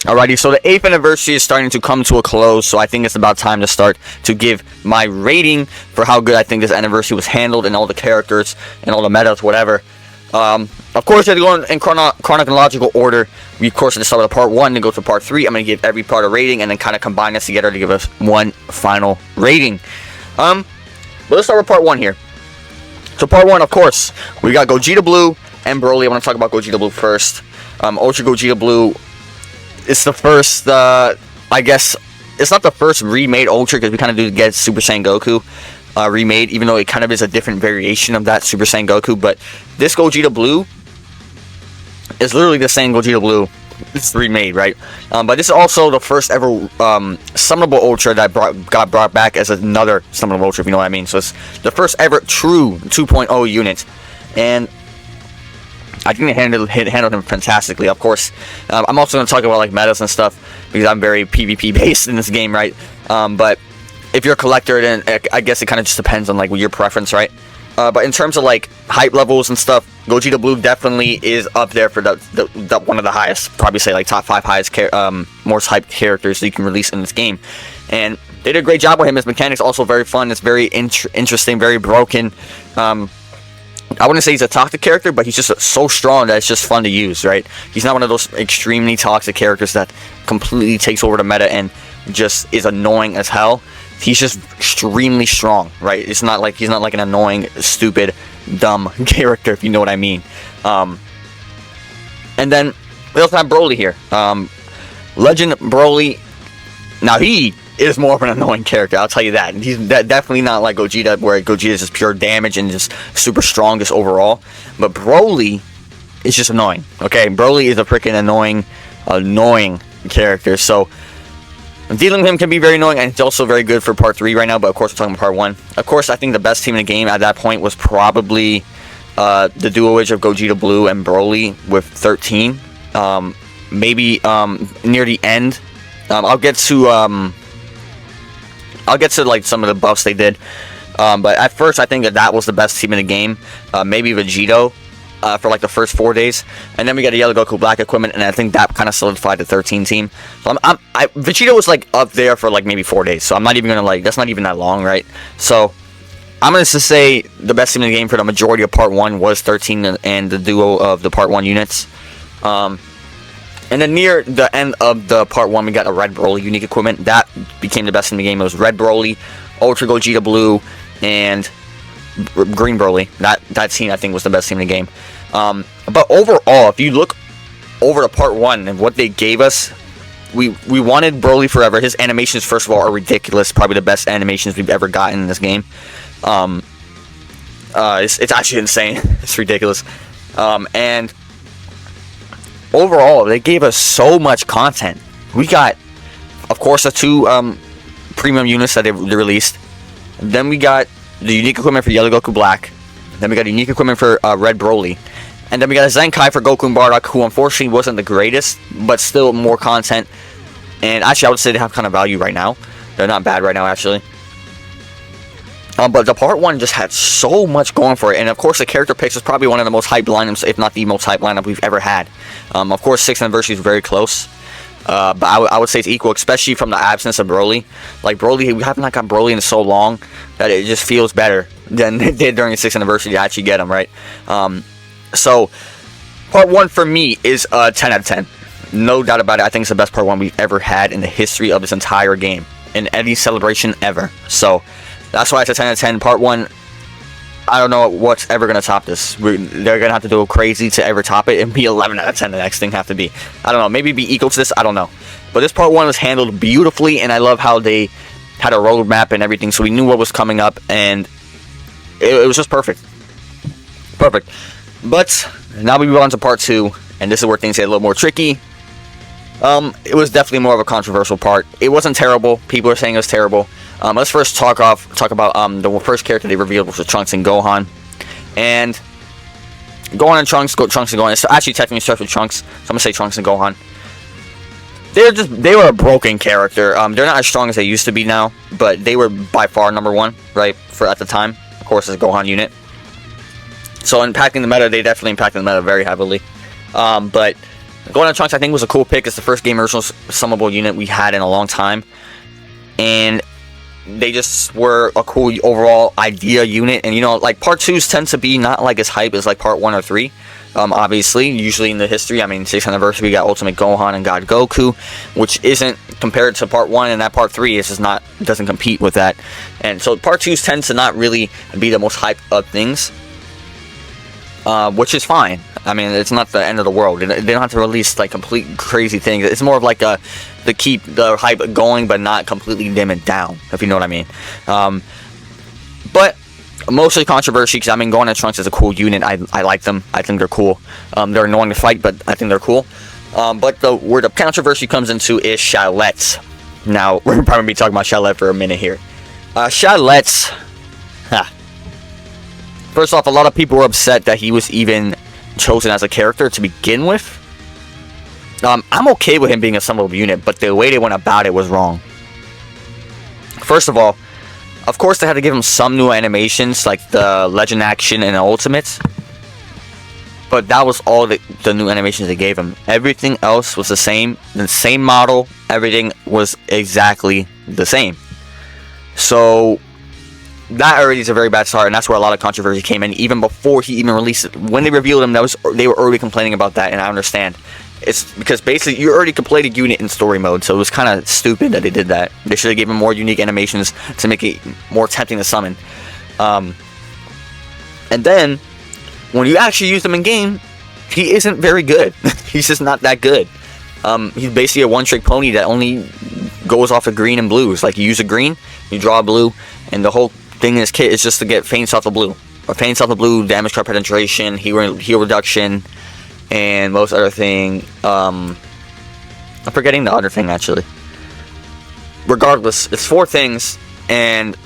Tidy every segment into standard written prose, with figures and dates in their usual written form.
Alrighty, so the 8th anniversary is starting to come to a close, so I think it's about time to start to give my rating for how good I think this anniversary was handled, and all the characters and all the metas, whatever. Of course, they're going in chronological order. We, of course, start with part 1 and go to part 3. I'm going to give every part a rating and then kind of combine this together to give us one final rating. But let's start with part 1 here. So part 1, of course, we got Gogeta Blue and Broly. I want to talk about Gogeta Blue first. Ultra Gogeta Blue. It's the first, I guess, it's not the first remade Ultra, because we kind of do get Super Saiyan Goku remade, even though it kind of is a different variation of that Super Saiyan Goku. But this Gogeta Blue is literally the same Gogeta Blue. It's remade, right? But this is also the first ever summonable Ultra that got brought back as another summonable Ultra, if you know what I mean. So it's the first ever true 2.0 unit. And I think they handled him fantastically. Of course, I'm also going to talk about like metas and stuff, because I'm very PvP based in this game, right? But if you're a collector, then I guess it kind of just depends on like your preference, right? But in terms of like hype levels and stuff, Gogeta Blue definitely is up there for the one of the highest. Probably say like top 5 highest most hyped characters that you can release in this game. And they did a great job with him. His mechanics also very fun. It's very interesting, very broken. I wouldn't say he's a toxic character, but he's just so strong that it's just fun to use, right? He's not one of those extremely toxic characters that completely takes over the meta and just is annoying as hell. He's just extremely strong, right? It's not like he's not like an annoying, stupid, dumb character, if you know what I mean. And then we also have Broly here. Legend Broly. Now he is more of an annoying character, I'll tell you that. He's definitely not like Gogeta, where Gogeta is just pure damage and just super strong just overall. But Broly is just annoying, okay? Broly is a freaking annoying character. So dealing with him can be very annoying, and it's also very good for part 3 right now. But of course, we're talking about part 1. Of course, I think the best team in the game at that point was probably the duo-age of Gogeta Blue and Broly with 13. Maybe near the end, I'll get to like some of the buffs they did, but at first I think that was the best team in the game. Maybe Vegito for like the first 4 days, and then we got a Yellow Goku Black equipment, and I think that kind of solidified the 13 team. So Vegito was like up there for like maybe 4 days, so I'm not even gonna like, that's not even that long, right? So I'm gonna just say the best team in the game for the majority of part 1 was 13 and the duo of the part 1 units. And then near the end of the part 1, we got a Red Broly unique equipment. That became the best in the game. It was Red Broly, Ultra Gogeta Blue, and Green Broly. That team, I think, was the best team in the game. But overall, if you look over the part 1 and what they gave us, we wanted Broly forever. His animations, first of all, are ridiculous. Probably the best animations we've ever gotten in this game. It's actually insane. It's ridiculous. And overall, they gave us so much content. We got, of course, the 2 premium units that they released. Then we got the unique equipment for Yellow Goku Black. Then we got unique equipment for Red Broly. And then we got a Zenkai for Goku and Bardock, who unfortunately wasn't the greatest, but still more content. And actually, I would say they have kind of value right now. They're not bad right now, actually. But the part 1 just had so much going for it. And of course, the character picks was probably one of the most hyped lineups, if not the most hyped lineup we've ever had. Of course, 6th anniversary is very close. But I would say it's equal, especially from the absence of Broly. Like Broly, we have not got Broly in so long that it just feels better than it did during the 6th anniversary to actually get him, right? So, part 1 for me is 10 out of 10. No doubt about it. I think it's the best part 1 we've ever had in the history of this entire game. In any celebration ever. So that's why it's a 10 out of 10. Part 1, I don't know what's ever going to top this. They're going to have to do crazy to ever top it and be 11 out of 10 the next thing have to be. I don't know. Maybe be equal to this. I don't know. But this part 1 was handled beautifully, and I love how they had a roadmap and everything, so we knew what was coming up, and it was just perfect. Perfect. But now we move on to part 2, and this is where things get a little more tricky. It was definitely more of a controversial part. It wasn't terrible. People are saying it was terrible. Let's first talk about the first character they revealed, which was Trunks and Gohan. And Gohan and Trunks, Trunks and Gohan. It's actually technically starts with Trunks, so I'm gonna say Trunks and Gohan. They were a broken character. They're not as strong as they used to be now, but they were by far number 1, right, for at the time. Of course, as a Gohan unit. So impacting the meta, they definitely impacted the meta very heavily. But Golden Trunks, I think, was a cool pick. It's the first game original summable unit we had in a long time. And they just were a cool overall idea unit. And, you know, like, Part 2s tend to be not, like, as hype as, like, Part 1 or 3. Obviously, usually in the history, I mean, 6th anniversary, we got Ultimate Gohan and God Goku, which isn't compared to Part 1, and that Part 3 is just not, doesn't compete with that. And so Part 2s tend to not really be the most hyped up things, which is fine. I mean, it's not the end of the world. They don't have to release, like, complete crazy things. It's more of like to keep the hype going, but not completely dim it down, if you know what I mean. But mostly controversy, because I mean, Golden Trunks is a cool unit. I like them. I think they're cool. They're annoying to fight, but I think they're cool. But where the controversy comes into is Shadlets. Now, we're probably going to be talking about Shadlet for a minute here. Shadlets. First off, a lot of people were upset that he was even chosen as a character to begin with. I'm okay with him being a summonable unit, but the way they went about it was wrong. First of all, of course they had to give him some new animations, like the Legend Action and the Ultimates. But that was all the new animations they gave him. Everything else was the same model, everything was exactly the same. So that already is a very bad start, and that's where a lot of controversy came in, even before he even released it. When they revealed him, they were already complaining about that, and I understand. It's because basically you already completed unit in story mode, so it was kind of stupid that they did that. They should have given him more unique animations to make it more tempting to summon. And then, when you actually use him in game, he isn't very good. He's just not that good. He's basically a one-trick pony that only goes off of green and blues. Like, you use a green, you draw a blue, and the whole thing in this kit is just to get feints off the blue. Or feints off the blue, damage card penetration, heal reduction, and most other thing. I'm forgetting the other thing, actually. Regardless, it's 4 things, and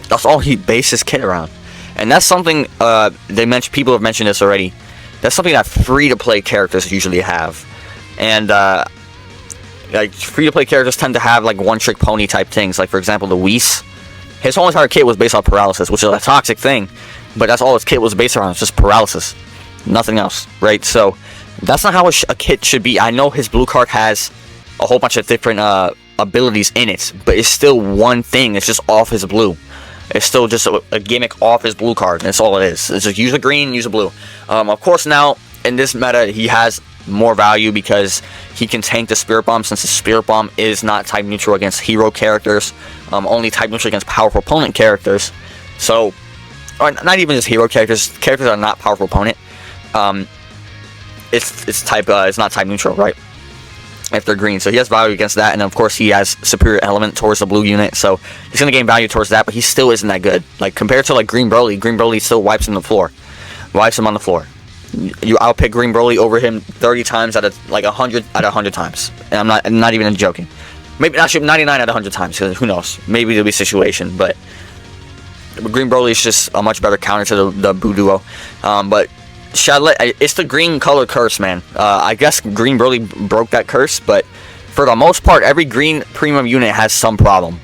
that's all he based his kit around. And that's something, people have mentioned this already. That's something that free-to-play characters usually have. And, like, free-to-play characters tend to have, like, one-trick pony type things. Like, for example, the Whis. His whole entire kit was based on paralysis, which is a toxic thing. But that's all his kit was based around, it's just paralysis. Nothing else, right? So, that's not how a kit should be. I know his blue card has a whole bunch of different abilities in it, but it's still one thing. It's just off his blue. It's still just a gimmick off his blue card. That's all it is. It's just use a green, use a blue. Of course, now, in this meta, he has more value because he can tank the Spirit Bomb, since the Spirit Bomb is not type neutral against hero characters, only type neutral against powerful opponent characters. So, or not even just hero characters that are not powerful opponent. It's not type neutral, right? If they're green, so he has value against that, and of course he has superior element towards the blue unit, so he's gonna gain value towards that. But he still isn't that good. Like, compared to like Green Broly still wipes him on the floor. I'll pick Green Broly over him 30 times out of like 100 out of 100 times, and I'm not even joking. Maybe actually 99 out of 100 times. Cause who knows? Maybe there'll be a situation, but Green Broly is just a much better counter to the Buu duo. But Shadlet, it's the green color curse, man. I guess Green Broly broke that curse, but for the most part, every green premium unit has some problem.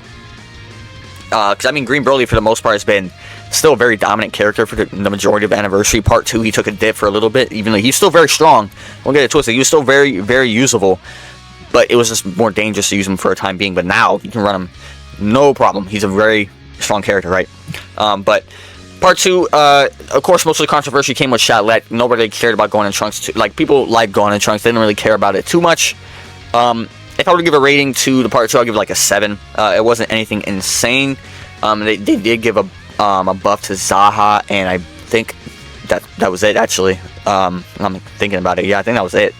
Because I mean, Green Broly for the most part has been still a very dominant character for the majority of Anniversary. Part 2, he took a dip for a little bit, even though he's still very strong. Don't get it twisted, he was still very, very usable, but it was just more dangerous to use him for a time being. But now, you can run him no problem. He's a very strong character, right? But Part 2, of course, most of the controversy came with Shadlet. Nobody cared about Golden Trunks. Like, people like Golden Trunks. They didn't really care about it too much. If I were to give a rating to the Part 2, I'll give it like a 7. It wasn't anything insane. They did give a buff to Zaha, and I think that was it, actually. I'm thinking about it. Yeah, I think that was it.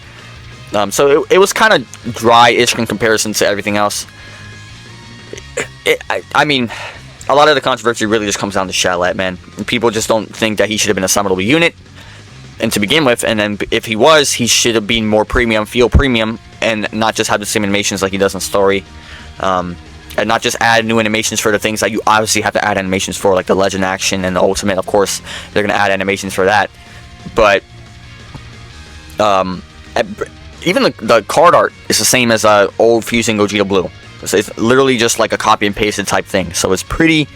So it was kind of dry-ish in comparison to everything else. I mean, a lot of the controversy really just comes down to Shadlet, man. People just don't think that he should have been a summonable unit, and to begin with, and then if he was, he should have been more premium, feel premium, and not just have the same animations like he does in story. And not just add new animations for the things that you obviously have to add animations for, like the Legend Action and the Ultimate. Of course, they're going to add animations for that. But even the card art is the same as old Fusing Gogeta Blue. So it's literally just like a copy and pasted type thing. So it's pretty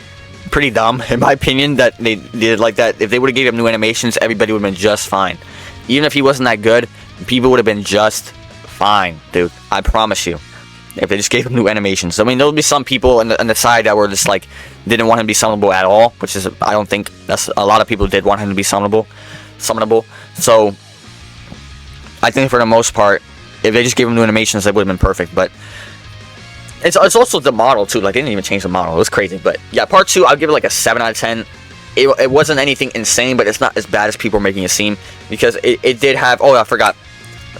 dumb, in my opinion, that they did like that. If they would have gave him new animations, everybody would have been just fine. Even if he wasn't that good, people would have been just fine, dude. I promise you. If they just gave him new animations. I mean, there'll be some people on the side that were just like, didn't want him to be summonable at all, which is, I don't think, that's a lot of people did want him to be summonable. So, I think for the most part, if they just gave him new animations, that would have been perfect. But it's also the model too. Like, they didn't even change the model. It was crazy. But yeah, part 2, I'll give it like a 7 out of 10. It wasn't anything insane, but it's not as bad as people are making it seem, because it did have. Oh, I forgot.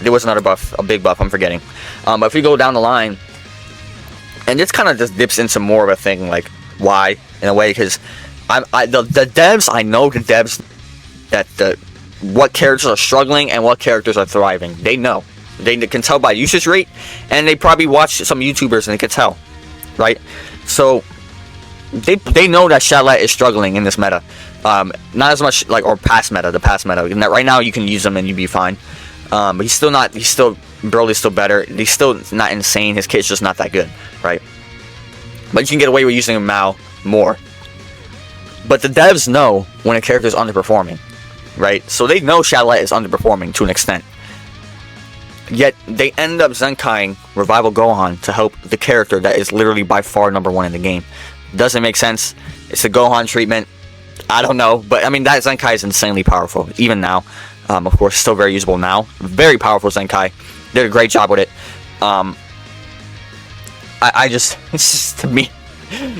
There was another buff, a big buff. I'm forgetting. But if we go down the line. And this kind of just dips into more of a thing, like, why, in a way, because the devs, I know the devs, that what characters are struggling and what characters are thriving. They know. They can tell by usage rate, and they probably watch some YouTubers and they can tell, right? So, they know that Shadowlet is struggling in this meta. Not as much, like, or past meta, the past meta. Right now, you can use him and you'd be fine. But he's still Broly's still better. He's still not insane. His kit's just not that good, right? But you can get away with using Mao more. But the devs know when a character is underperforming, right? So they know Shadowlet is underperforming to an extent. Yet they end up Zenkaiing Revival Gohan to help the character that is literally by far #1 in the game. Doesn't make sense. It's a Gohan treatment. I don't know, but I mean, that Zenkai is insanely powerful even now. Of course, still very usable now. Very powerful Zenkai. Did a great job with it. It's just, to me,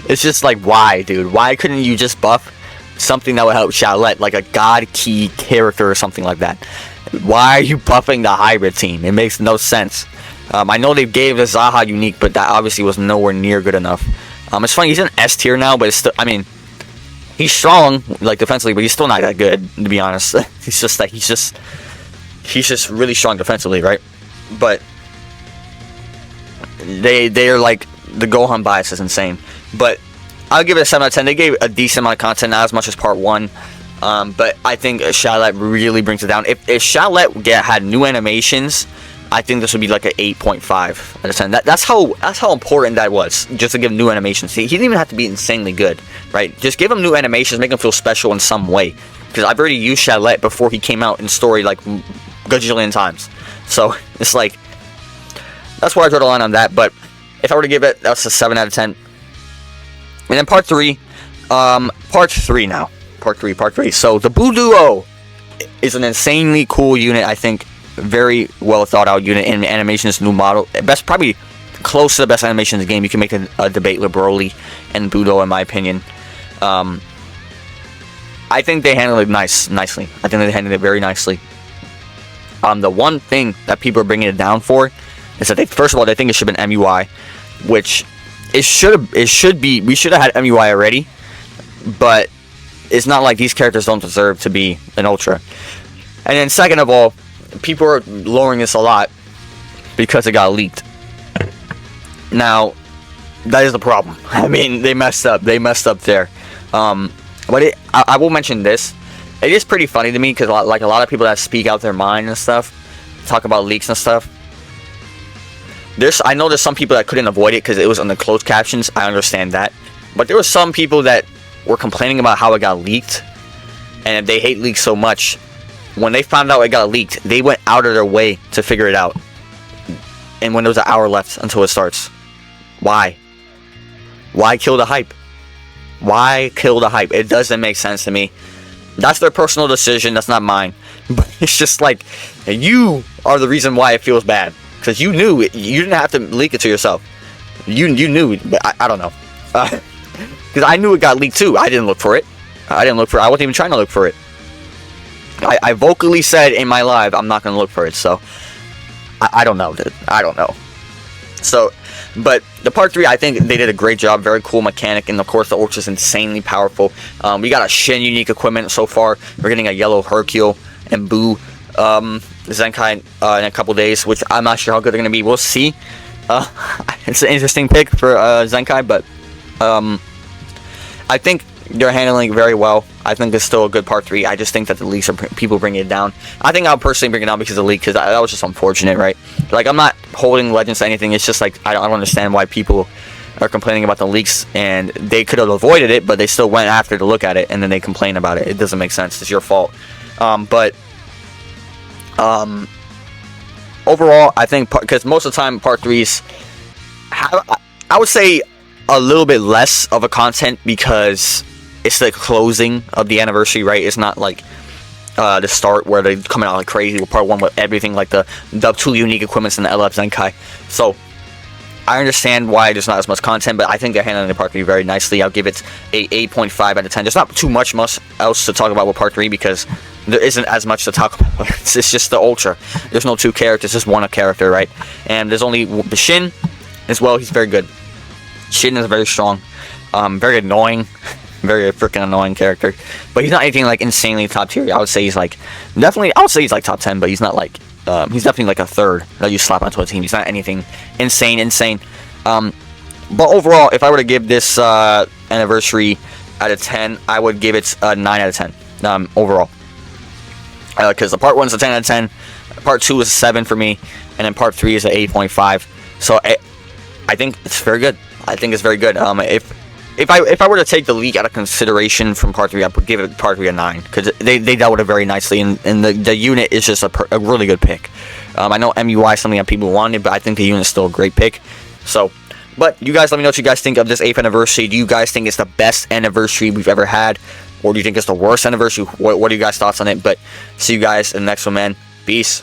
it's just like, why, dude? Why couldn't you just buff something that would help Shadowlet, like a God Key character or something like that? Why are you buffing the hybrid team? It makes no sense. I know they gave the Zaha unique, but that obviously was nowhere near good enough. It's funny, he's in S tier now, but it's still, I mean, he's strong, like, defensively, but he's still not that good, to be honest. He's just like, he's just really strong defensively, right? But they're like, the Gohan bias is insane. But I'll give it a 7 out of 10. They gave a decent amount of content, not as much as part 1. But I think Shadowlet really brings it down. If Shadowlet had new animations, I think this would be like an 8.5 out of 10. That's how important that was, just to give new animations. He didn't even have to be insanely good, right? Just give him new animations, make him feel special in some way. Because I've already used Shadowlet before he came out in story like gajillion times. So it's like, that's where I draw the line on that. But if I were to give it, that's a 7 out of 10. And then part 3 now. Part 3. So the Buu Duo is an insanely cool unit, I think. Very well thought out unit in animation's new model. Probably close to the best animation in the game. You can make a debate with Broly and Budo, in my opinion. I think they handled it nicely. I think they handled it very nicely. The one thing that people are bringing it down for is that first of all, they think it should have been MUI, which it should be. We should have had MUI already, but it's not like these characters don't deserve to be an Ultra. And then second of all, people are lowering this a lot because it got leaked. Now, that is the problem. I mean, they messed up. They messed up there. But I will mention this. It is pretty funny to me because a lot of people that speak out their mind and stuff, talk about leaks and stuff. I know there's some people that couldn't avoid it because it was on the closed captions. I understand that. But there were some people that were complaining about how it got leaked. And they hate leaks so much. When they found out it got leaked, they went out of their way to figure it out. And when there was an hour left until it starts. Why? Why kill the hype? Why kill the hype? It doesn't make sense to me. That's their personal decision. That's not mine. But it's just like, you are the reason why it feels bad. Because you knew it. You didn't have to leak it to yourself. You knew. But I don't know. Because I knew it got leaked too. I didn't look for it. I wasn't even trying to look for it. I vocally said in my live, I'm not going to look for it. So, I don't know, dude. I don't know. So, but the part 3, I think they did a great job. Very cool mechanic. And of course, the Ultra is insanely powerful. We got a Shin unique equipment so far. We're getting a yellow Hercule and Buu Zenkai in a couple days, which I'm not sure how good they're going to be. We'll see. It's an interesting pick for Zenkai, but I think they're handling it very well. I think it's still a good part 3. I just think that the leaks are people bringing it down. I think I'll personally bring it down because of the leak, because that was just unfortunate, right? Like, I'm not holding Legends to anything. It's just like, I don't understand why people are complaining about the leaks, and they could have avoided it, but they still went after to look at it, and then they complain about it. It doesn't make sense. It's your fault. overall, I think because most of the time part 3s I would say a little bit less of a content because it's the closing of the anniversary, right? It's not like the start where they're coming out like crazy with part 1 with everything like the 2 unique equipments in the LF Zenkai. So I understand why there's not as much content, but I think they're handling the part 3 very nicely. I'll give it a 8.5 out of 10. There's not too much else to talk about with part 3 because there isn't as much to talk about. It's just the Ultra. There's no 2 characters, just 1 character, right? And there's only Shin as well. He's very good. Shin is very strong, very annoying, very freaking annoying character. But he's not anything like insanely top tier. I would say he's like he's like top 10, but he's not like he's definitely like a third that you slap onto a team. He's not anything insane. But overall, if I were to give this anniversary out of 10, I would give it a 9 out of 10 overall. Because the part 1's a 10 out of 10, part 2 is a 7 for me, and then part 3 is an 8.5. So I think it's very good. I think it's very good. If I were to take the leak out of consideration from part 3, I would give it part 3 a 9 because they dealt with it very nicely, and the unit is just a really good pick. I know MUI is something that people wanted, but I think the unit is still a great pick. So, but you guys let me know what you guys think of this 8th anniversary. Do you guys think it's the best anniversary we've ever had, or do you think it's the worst anniversary? What are you guys' thoughts on it? But see you guys in the next one, man. Peace.